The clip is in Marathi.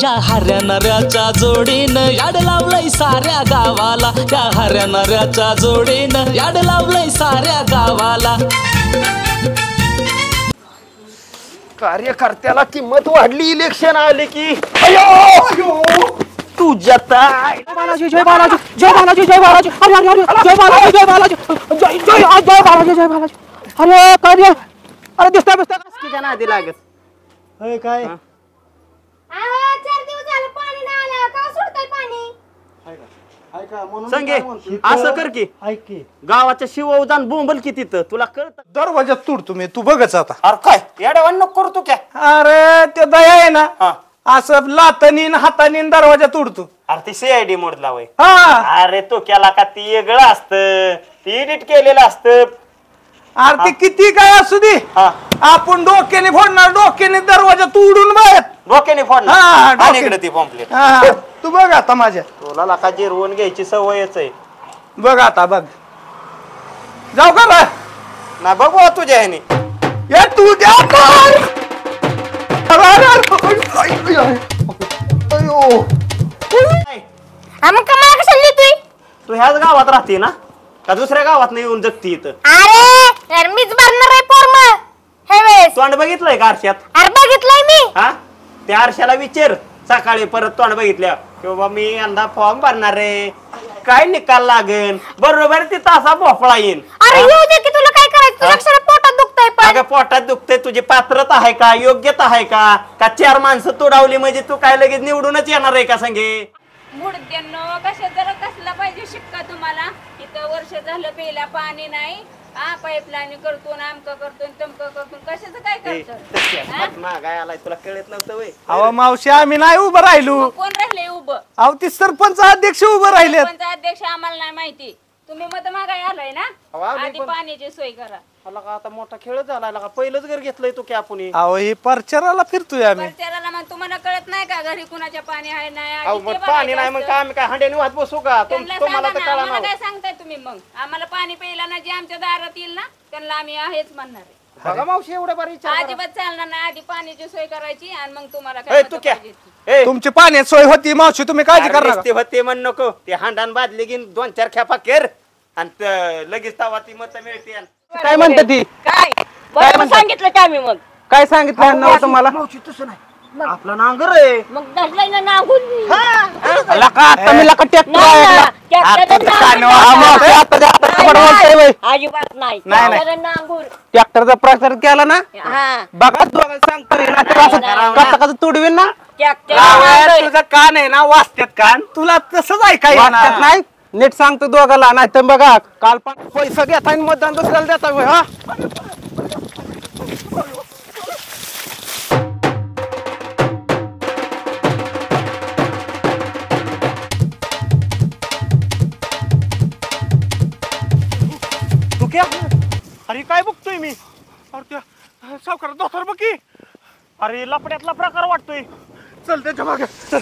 या हऱ्या नऱ्याच्या जोडीनं याड लावलंय साऱ्या गावाला, या हऱ्या नऱ्याच्या जोडीनं याड लावलंय साऱ्या गावाला. कार्यकर्त्याला किंमत वाढली, इलेक्शन आले की तुझ्या जय बालाजी जय बालाजी जय बालाजी जय बालाजी अरे अरे अरे जय बालाजी जय बालाजी जय जय जय बालाजी जय बालाजी. अरे काय रे, अरे दिसता दिसता किती नादी लागत. होय काय अहो 4 दिवस झालं पाणी नाही आलं, का सोडताय पाणी? संगे असं कर की ऐक की गावाच्या शिव जाण बोंबल की तिथं तुला कळत. दरवाजा तोड तुम्ही, तू बघच आता. अरे काय येड्यावान नको करू तू काय. अरे ते दया आहे ना, असं लातानीन हातानीन दरवाजा तोडतो. अरे ती CID मोडला वय. हा अरे तो केला का ती वेगळं असतं, ती एडिट केलेलं असतं. अरे ते किती काय असू दे, आपण डोक्याने फोडणार, डोक्याने दरवाजा तोडून बाहेर डोक्याने फोडणार आणि इकडे ती पॉम्पलेट. तू बघ आता माझ्या, तुला लाका जिरवून घ्यायची सवयच आहे. बघ आता बघ. जाऊ का रे? ना बघू तुझ्या ह्याने ये तू द्या मग कमाल कशाला लिहितोय? तू ह्याच गावात राहते ना का दुसऱ्या गावात नाही येऊन जगती इथं? अरे यार मीच भरणार आहे फॉर्म हे वेळेस. तोंड बघितलंय का आरशात? अरे बघितलंय मी. हा त्या आरशाला विचार सकाळी परत तोंड बघितल्या किंवा मी यंदा फॉर्म भरणार आहे, काय निकाल लागेल, बरोबर तिथं असा भोपळा येईल. अरे येऊ दे की, तुला काय करायचं? तुझ्या अक्षरात पोटात दुखतंय पण. अगं पोटात दुखते, तुझी पात्रता आहे का, योग्यता आहे का, का 4 माणसं तोडावली म्हणजे तू काय लगेच निवडूनच येणार आहे का संगे? मुडद्यांनो कशा जरा कसला पाहिजे शिक्का तुम्हाला. इथं वर्ष झालं प्यायला पाणी नाही, पाईपलाईन करतो आमक करतो तमक करतो, कशाचं काय करतो? मागाय आलाय तुला कळत नव्हतं वय. अहो मावशी आम्ही नाही उभं राहिलो. कोण राहिले उभं? अहो ती सरपंच अध्यक्ष उभं राहिले. सरपंच अध्यक्ष आम्हाला नाही माहिती, तुम्ही मत मागाय आलाय ना, आधी पाण्याची सोय करा. आता मोठा खेळ झाला का, पहिलंच घर घेतलंय तू की आपण. अहो ही प्रचाराला फिरतोय आम्ही. प्रचाराला मग तुम्हाला कळत नाही का घरी कुणाच्या पाणी आहे नाही? पाणी नाही मग काय आम्ही काय हंड्याने वाहत बसू का? तुम्हाला तर कळा आम्हाला काय सांगताय तुम्ही? मग आम्हाला पाणी प्यायला ना जे आमच्या दारात येईल ना त्यांना आम्ही हेच म्हणणार आहे. बघा मावशी एवढ्या बारी अजिबात चालणार नाही, आधी पाण्याची सोय करायची आणि मग तुम्हाला काय तू क्या तुमची पाण्याची सोय होती मावशी, तुम्ही काळजी करा. होते म्हण नको, ते हांडान बादली घेऊन 2-4 खेपा केर आणि लगेच तवा ती मत मिळते. काय म्हणते ती? काय बरं सांगितलं काय मी? मग काय सांगितलं ना तुम्हाला? मावशी तसं नाही, आपला नांगर आहे. मग धरलाय ना नांगून अजिबात नाही नांगूर. ट्रॅक्टरचा प्रचार केला ना, बघा कसं तुडवीन ना. तुझं कान आहे ना, वाचत्यात कान, तुला तसंच ऐकायचं नाही. नीट सांगतो दोघाला, नाही तर बघा काल पैसा घेता मतदान दुसऱ्याला देता. हा तू क्या? अरे काय बघतोय मी? अरे त्या सावकार दोतर बघ की. अरे लपड्यातला प्रकार वाटतोय. चल त्याच्या मागे चल.